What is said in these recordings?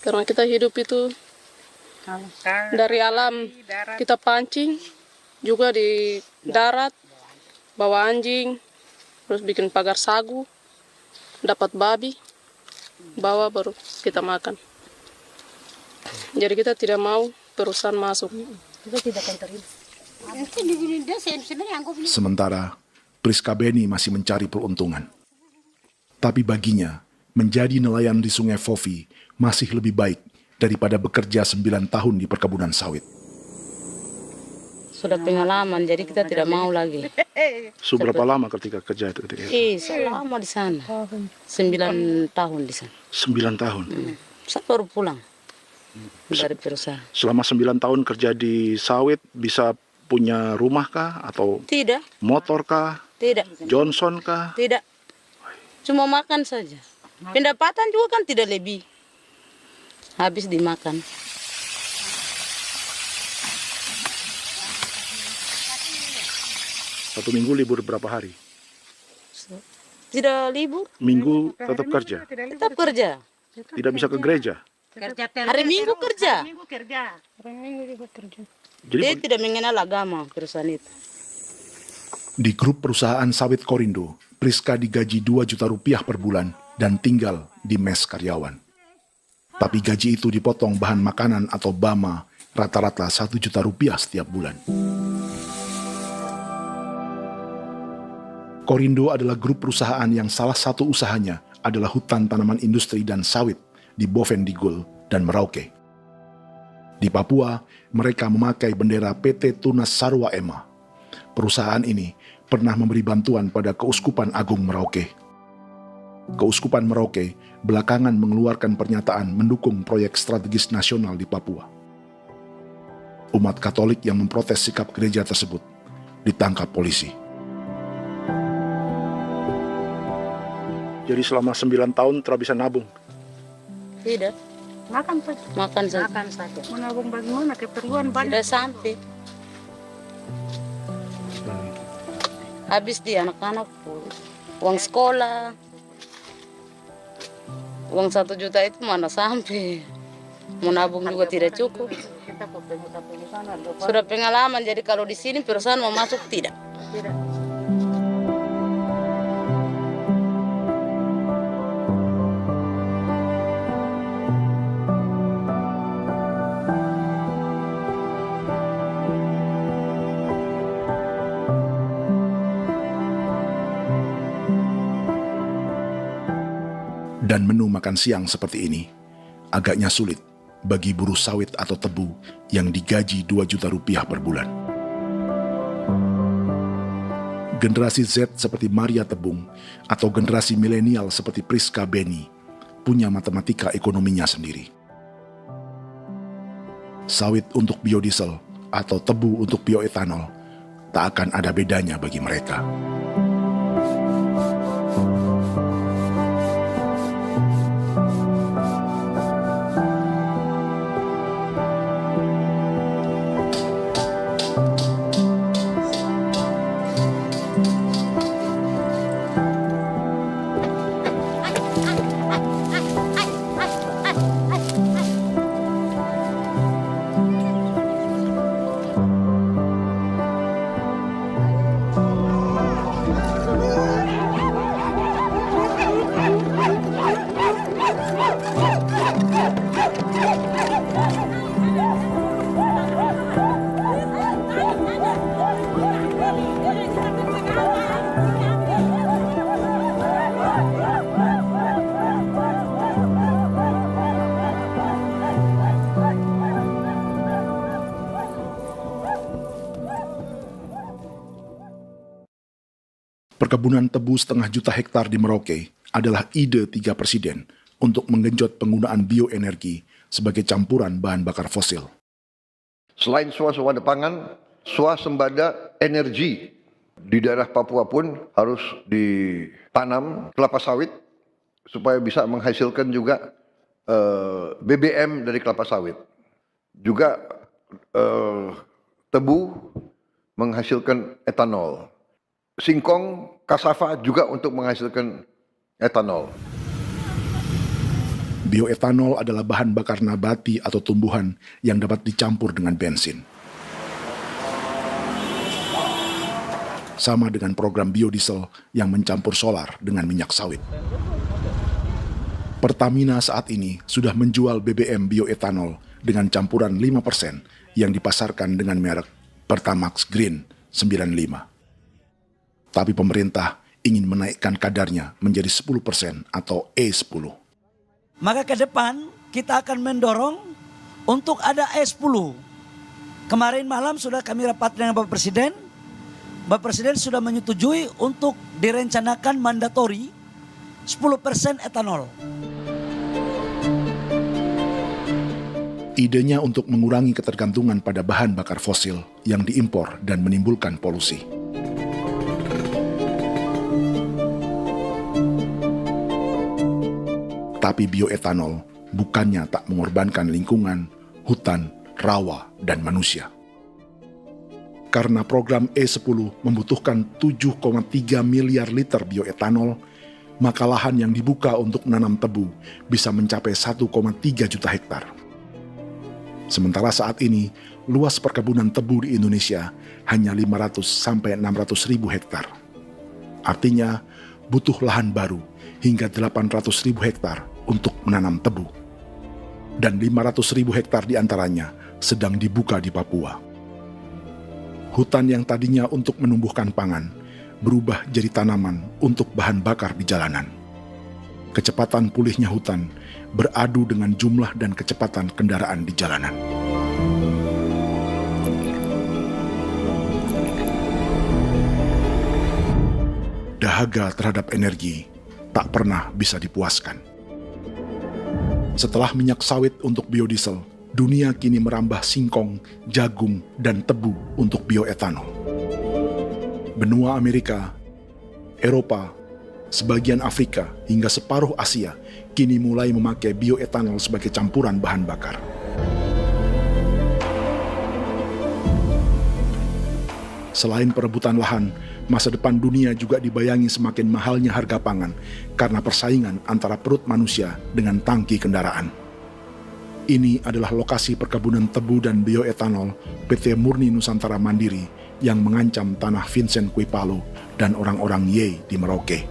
Karena kita hidup itu dari alam, kita pancing, juga di darat, bawa anjing, terus bikin pagar sagu, dapat babi, bawa baru kita makan. Jadi kita tidak mau perusahaan masuk. Sementara Priska Beni masih mencari peruntungan. Tapi baginya, menjadi nelayan di Sungai Fofi masih lebih baik daripada bekerja 9 tahun di perkebunan sawit. Sudah pengalaman, jadi kita tidak mau lagi. Seberapa lama ketika kerja itu? Selama di sana. 9 tahun di sana. 9 tahun? Saya baru pulang dari perusahaan. Selama 9 tahun kerja di sawit, bisa punya rumah kah? Atau Tidak, motor kah? tidak, Johnson kah? tidak. Cuma makan saja. Pendapatan juga kan tidak lebih. Habis dimakan. Satu minggu libur berapa hari? Tidak libur, Minggu tetap kerja? tetap kerja. Tidak bisa ke gereja? Hari Minggu kerja. Jadi Dia tidak mengenal agama perusahaan itu. di grup perusahaan sawit Korindo, Priska digaji 2 juta rupiah per bulan dan tinggal di mes karyawan. Tapi gaji itu dipotong bahan makanan atau BAMA rata-rata 1 juta rupiah setiap bulan. Korindo adalah grup perusahaan yang salah satu usahanya adalah hutan tanaman industri dan sawit di Bovendigul dan Merauke. Di Papua, mereka memakai bendera PT Tunas Sarwa Ema. Perusahaan ini pernah memberi bantuan pada Keuskupan Agung Merauke. Keuskupan Merauke belakangan mengeluarkan pernyataan mendukung proyek strategis nasional di Papua. Umat Katolik yang memprotes sikap gereja tersebut ditangkap polisi. Jadi selama 9 tahun tidak bisa nabung? Tidak, Makan saja. makan saja. Makan saja. Menabung bagaimana? Keperluan banyak. Tidak sampai. Habis di anak-anak uang sekolah. Uang 1 juta itu mana sampai. Mau nabung juga tidak cukup. Kita ke perusahaan ada Sudah pengalaman, jadi kalau di sini perusahaan mau masuk tidak. tidak. Dan menu makan siang seperti ini agaknya sulit bagi buruh sawit atau tebu yang digaji 2 juta rupiah per bulan. Generasi Z seperti Maria Tebung atau generasi milenial seperti Priska Beni punya matematika ekonominya sendiri. Sawit untuk biodiesel atau tebu untuk bioetanol tak akan ada bedanya bagi mereka. Perkebunan tebu 1,5 juta hektar di Merauke adalah ide 3 presiden untuk menggenjot penggunaan bioenergi sebagai campuran bahan bakar fosil. Selain swasembada pangan, swasembada energi di daerah Papua pun harus ditanam kelapa sawit supaya bisa menghasilkan juga BBM dari kelapa sawit. Juga tebu menghasilkan etanol. Singkong, kasava juga untuk menghasilkan etanol. Bioetanol adalah bahan bakar nabati atau tumbuhan yang dapat dicampur dengan bensin. Sama dengan program biodiesel yang mencampur solar dengan minyak sawit. Pertamina saat ini sudah menjual BBM bioetanol dengan campuran 5% yang dipasarkan dengan merek Pertamax Green 95. Tapi pemerintah ingin menaikkan kadarnya menjadi 10% atau E10. Maka ke depan kita akan mendorong untuk ada E10. Kemarin malam sudah kami rapat dengan Bapak Presiden. Bapak Presiden sudah menyetujui untuk direncanakan mandatori 10% etanol. Idenya untuk mengurangi ketergantungan pada bahan bakar fosil yang diimpor dan menimbulkan polusi. Tapi bioetanol bukannya tak mengorbankan lingkungan, hutan, rawa, dan manusia. Karena program E10 membutuhkan 7,3 miliar liter bioetanol, maka lahan yang dibuka untuk menanam tebu bisa mencapai 1,3 juta hektar. Sementara saat ini, luas perkebunan tebu di Indonesia hanya 500 sampai 600 ribu hektar. Artinya, butuh lahan baru hingga 800 ribu hektar untuk menanam tebu. Dan 500 ribu hektar diantaranya sedang dibuka di Papua. Hutan yang tadinya untuk menumbuhkan pangan berubah jadi tanaman untuk bahan bakar di jalanan. Kecepatan pulihnya hutan beradu dengan jumlah dan kecepatan kendaraan di jalanan. Dahaga terhadap energi tak pernah bisa dipuaskan. Setelah minyak sawit untuk biodiesel, dunia kini merambah singkong, jagung, dan tebu untuk bioetanol. Benua Amerika, Eropa, sebagian Afrika, hingga separuh Asia kini mulai memakai bioetanol sebagai campuran bahan bakar. Selain perebutan lahan, masa depan dunia juga dibayangi semakin mahalnya harga pangan karena persaingan antara perut manusia dengan tangki kendaraan. Ini adalah lokasi perkebunan tebu dan bioetanol PT Murni Nusantara Mandiri yang mengancam tanah Vincent Quipalo dan orang-orang Ye di Merauke.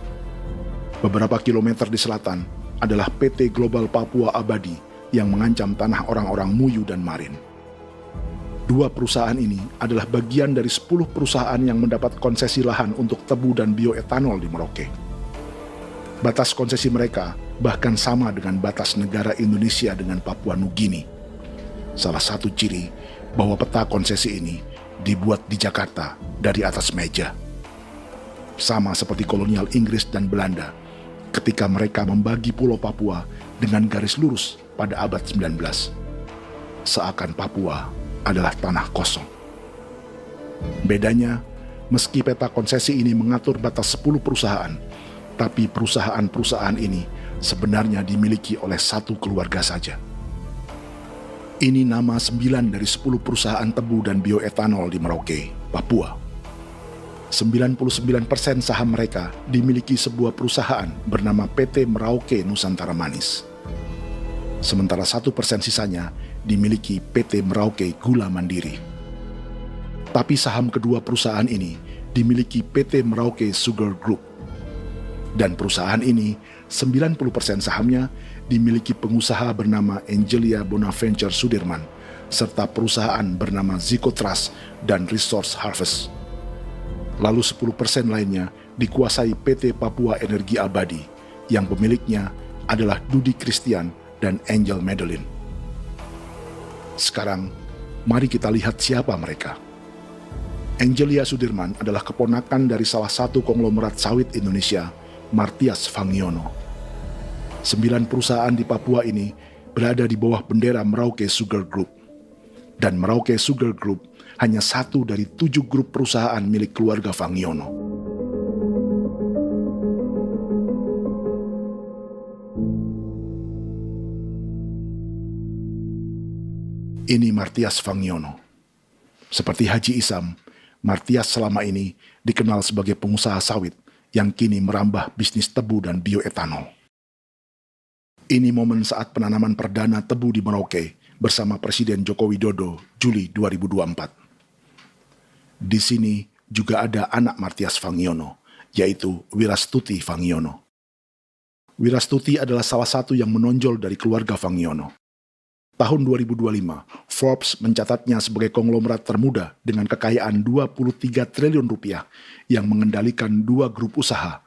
Beberapa kilometer di selatan adalah PT Global Papua Abadi yang mengancam tanah orang-orang Muyu dan Marin. Dua perusahaan ini adalah bagian dari 10 perusahaan yang mendapat konsesi lahan untuk tebu dan bioetanol di Merauke. Batas konsesi mereka bahkan sama dengan batas negara Indonesia dengan Papua Nugini. Salah satu ciri bahwa peta konsesi ini dibuat di Jakarta dari atas meja. Sama seperti kolonial Inggris dan Belanda ketika mereka membagi Pulau Papua dengan garis lurus pada abad 19. Seakan Papua adalah tanah kosong. Bedanya, meski peta konsesi ini mengatur batas 10 perusahaan, tapi perusahaan-perusahaan ini sebenarnya dimiliki oleh satu keluarga saja. Ini nama 9 dari 10 perusahaan tebu dan bioetanol di Merauke, Papua. 99% saham mereka dimiliki sebuah perusahaan bernama PT Merauke Nusantara Manis. Sementara 1% sisanya dimiliki PT Merauke Gula Mandiri. Tapi saham kedua perusahaan ini dimiliki PT Merauke Sugar Group. Dan perusahaan ini, 90% sahamnya dimiliki pengusaha bernama Angelia Bonaventure Sudirman, serta perusahaan bernama Zico Trust dan Resource Harvest. Lalu 10% lainnya dikuasai PT Papua Energi Abadi, yang pemiliknya adalah Dudi Christian dan Angel Madeline. Sekarang, mari kita lihat siapa mereka. Angelia Sudirman adalah keponakan dari salah satu konglomerat sawit Indonesia, Martias Fangiono. 9 perusahaan di Papua ini berada di bawah bendera Merauke Sugar Group. Dan Merauke Sugar Group hanya satu dari 7 grup perusahaan milik keluarga Fangiono. Ini Martias Fangiono. Seperti Haji Isam, Martias selama ini dikenal sebagai pengusaha sawit yang kini merambah bisnis tebu dan bioetanol. Ini momen saat penanaman perdana tebu di Merauke bersama Presiden Joko Widodo Juli 2024. Di sini juga ada anak Martias Fangiono, yaitu Wirastuti Fangiono. Wirastuti adalah salah satu yang menonjol dari keluarga Fangiono. Tahun 2025, Forbes mencatatnya sebagai konglomerat termuda dengan kekayaan 23 triliun rupiah yang mengendalikan 2 grup usaha,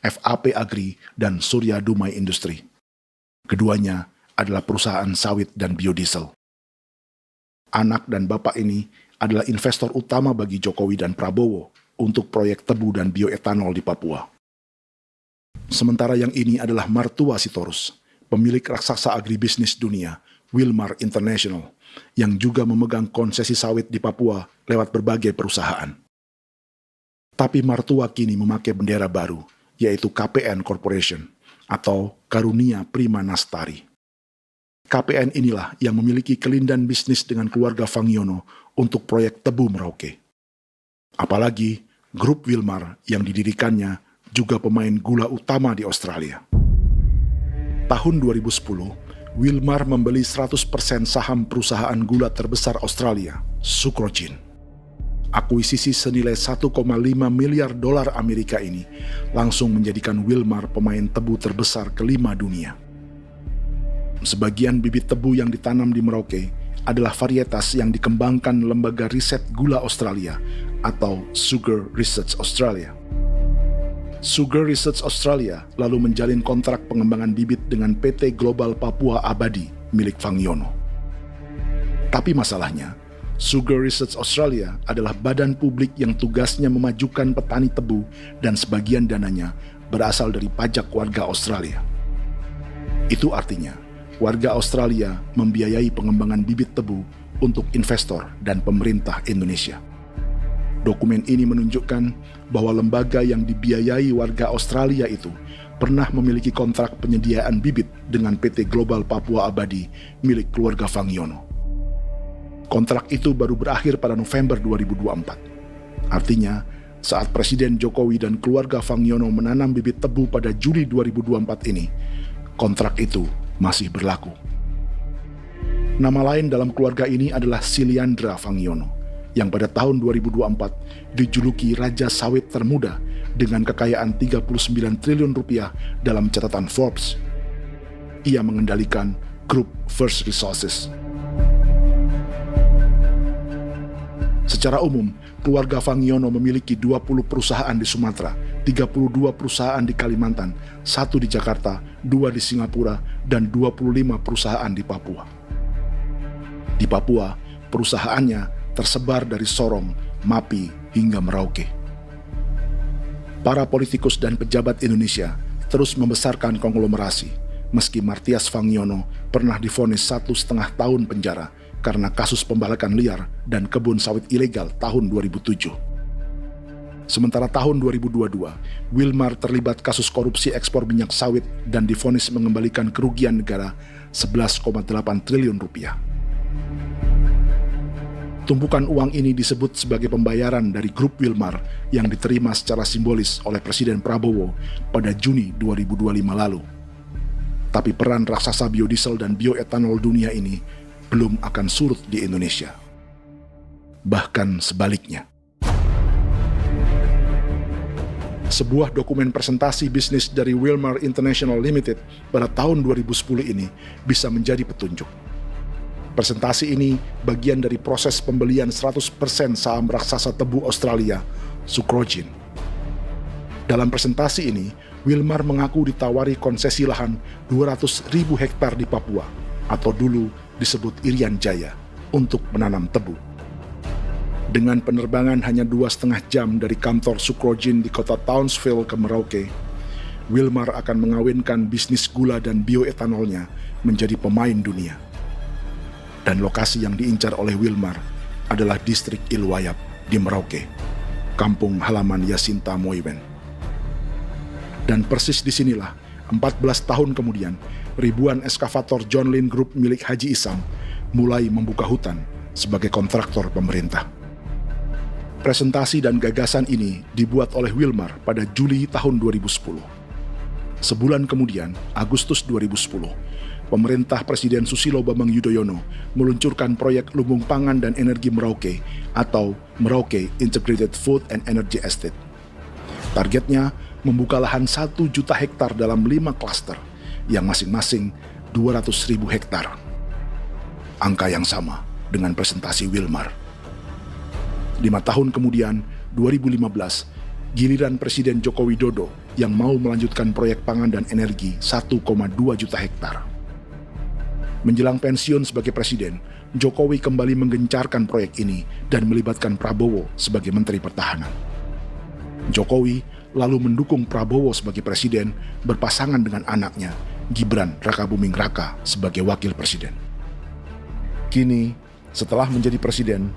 FAP Agri dan Surya Dumai Industri. Keduanya adalah perusahaan sawit dan biodiesel. Anak dan bapak ini adalah investor utama bagi Jokowi dan Prabowo untuk proyek tebu dan bioetanol di Papua. Sementara yang ini adalah Martua Sitorus, pemilik raksasa agribisnis dunia, Wilmar International, yang juga memegang konsesi sawit di Papua lewat berbagai perusahaan. Tapi Martua kini memakai bendera baru, yaitu KPN Corporation, atau Karunia Prima Nastari. KPN inilah yang memiliki kelindan bisnis dengan keluarga Fangiono untuk proyek tebu Merauke. Apalagi grup Wilmar yang didirikannya juga pemain gula utama di Australia. Tahun 2010, Wilmar membeli 100% saham perusahaan gula terbesar Australia, Sucrogin. Akuisisi senilai 1,5 miliar dolar Amerika ini langsung menjadikan Wilmar pemain tebu terbesar kelima dunia. Sebagian bibit tebu yang ditanam di Merauke adalah varietas yang dikembangkan Lembaga Riset Gula Australia atau Sugar Research Australia. Sugar Research Australia lalu menjalin kontrak pengembangan bibit dengan PT Global Papua Abadi milik Fangiono. Tapi masalahnya, Sugar Research Australia adalah badan publik yang tugasnya memajukan petani tebu dan sebagian dananya berasal dari pajak warga Australia. Itu artinya, warga Australia membiayai pengembangan bibit tebu untuk investor dan pemerintah Indonesia. Dokumen ini menunjukkan bahwa lembaga yang dibiayai warga Australia itu pernah memiliki kontrak penyediaan bibit dengan PT Global Papua Abadi milik keluarga Fangiono. Kontrak itu baru berakhir pada November 2024. Artinya, saat Presiden Jokowi dan keluarga Fangiono menanam bibit tebu pada Juli 2024 ini, kontrak itu masih berlaku. Nama lain dalam keluarga ini adalah Siliandra Fangiono, yang pada tahun 2024 dijuluki Raja Sawit Termuda dengan kekayaan 39 triliun rupiah dalam catatan Forbes. Ia mengendalikan grup First Resources. Secara umum, keluarga Fangiono memiliki 20 perusahaan di Sumatera, 32 perusahaan di Kalimantan, 1 di Jakarta, 2 di Singapura, dan 25 perusahaan di Papua. Di Papua, perusahaannya tersebar dari Sorong, Mapi, hingga Merauke. Para politikus dan pejabat Indonesia terus membesarkan konglomerasi, meski Martias Fangiono pernah divonis 1,5 tahun penjara karena kasus pembalakan liar dan kebun sawit ilegal tahun 2007. Sementara tahun 2022, Wilmar terlibat kasus korupsi ekspor minyak sawit dan divonis mengembalikan kerugian negara 11,8 triliun rupiah. Tumpukan uang ini disebut sebagai pembayaran dari grup Wilmar yang diterima secara simbolis oleh Presiden Prabowo pada Juni 2025 lalu. Tapi peran raksasa biodiesel dan bioetanol dunia ini belum akan surut di Indonesia. Bahkan sebaliknya. Sebuah dokumen presentasi bisnis dari Wilmar International Limited pada tahun 2010 ini bisa menjadi petunjuk. Presentasi ini bagian dari proses pembelian 100% saham raksasa tebu Australia, Sucrogin. Dalam presentasi ini, Wilmar mengaku ditawari konsesi lahan 200.000 hektar di Papua, atau dulu disebut Irian Jaya, untuk menanam tebu. Dengan penerbangan hanya 2,5 jam dari kantor Sucrogin di kota Townsville ke Merauke, Wilmar akan mengawinkan bisnis gula dan bioetanolnya menjadi pemain dunia. Dan lokasi yang diincar oleh Wilmar adalah distrik Ilwayap di Merauke, kampung halaman Yasinta Moiwen. Dan persis disinilah, 14 tahun kemudian, ribuan eskavator John Lynn Group milik Haji Isam mulai membuka hutan sebagai kontraktor pemerintah. Presentasi dan gagasan ini dibuat oleh Wilmar pada Juli tahun 2010. Sebulan kemudian, Agustus 2010, pemerintah Presiden Susilo Bambang Yudhoyono meluncurkan proyek Lumbung Pangan dan Energi Merauke atau Merauke Integrated Food and Energy Estate. Targetnya membuka lahan 1 juta hektar dalam 5 klaster yang masing-masing 200.000 hektar. Angka yang sama dengan presentasi Wilmar. 5 tahun kemudian, 2015, giliran Presiden Joko Widodo yang mau melanjutkan proyek pangan dan energi 1,2 juta hektar. Menjelang pensiun sebagai presiden, Jokowi kembali menggencarkan proyek ini dan melibatkan Prabowo sebagai Menteri Pertahanan. Jokowi lalu mendukung Prabowo sebagai presiden berpasangan dengan anaknya, Gibran Rakabuming Raka sebagai wakil presiden. Kini, setelah menjadi presiden,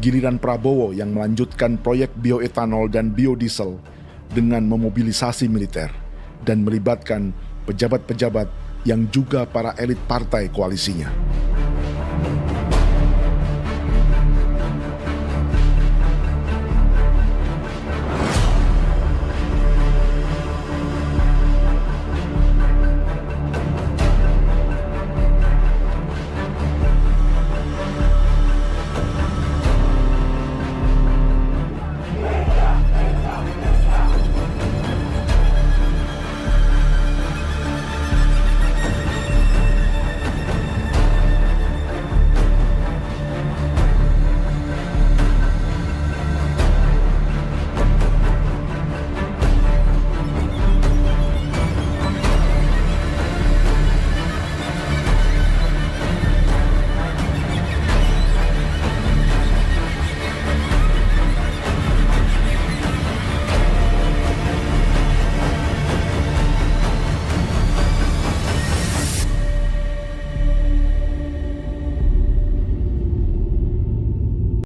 giliran Prabowo yang melanjutkan proyek bioetanol dan biodiesel dengan memobilisasi militer dan melibatkan pejabat-pejabat yang juga para elit partai koalisinya.